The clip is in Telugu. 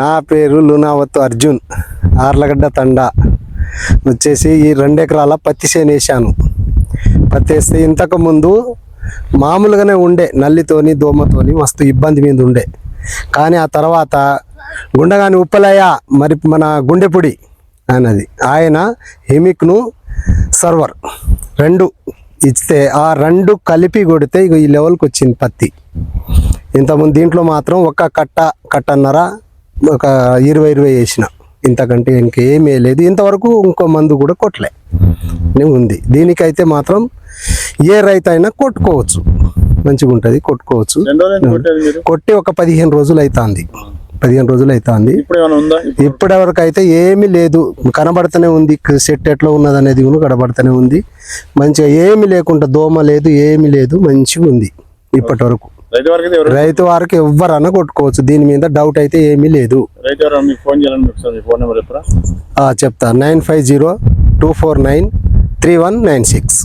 నా పేరు లునావత్ అర్జున్, ఆర్లగడ్డ తండా వచ్చేసి ఈ 2 ఎకరాల పత్తి చేను వేసాను. పత్తి వేస్తే ఇంతకు ముందు మామూలుగానే ఉండే, నల్లితోని దోమతోని మస్తు ఇబ్బంది మీద ఉండే. కానీ ఆ తర్వాత గుండగాని ఉప్పలయ్య మరి మన గుండెపొడి అన్నది ఆయన హిమిక్ను సర్వర్ 2 ఇస్తే ఆ 2 కలిపి కొడితే ఇక ఈ లెవెల్కి వచ్చింది పత్తి. ఇంతకుముందు దీంట్లో మాత్రం ఒక కట్టన్నర ఒక 20 వేసిన, ఇంతకంటే ఇంకేమీ లేదు. ఇంతవరకు ఇంకో మందు కూడా కొట్టలే ఉంది. దీనికైతే మాత్రం ఏ రైతు అయినా కొట్టుకోవచ్చు, మంచిగా ఉంటుంది, కొట్టుకోవచ్చు. కొట్టి ఒక 15 రోజులు అవుతుంది. 15 రోజులు అవుతుంది. ఇప్పటి వరకు అయితే ఏమీ లేదు, కనబడుతూనే ఉంది. సెట్ ఎట్లా ఉన్నది అనేది కూడా కనబడుతూనే ఉంది. మంచిగా ఏమి లేకుండా దోమ లేదు, ఏమి లేదు, మంచిగా ఉంది ఇప్పటి వరకు. రైతు వారికి ఎవ్వరన్నా కొట్టుకోవచ్చు, దీని మీద డౌట్ అయితే ఏమీ లేదు. చెప్తా 9502493196.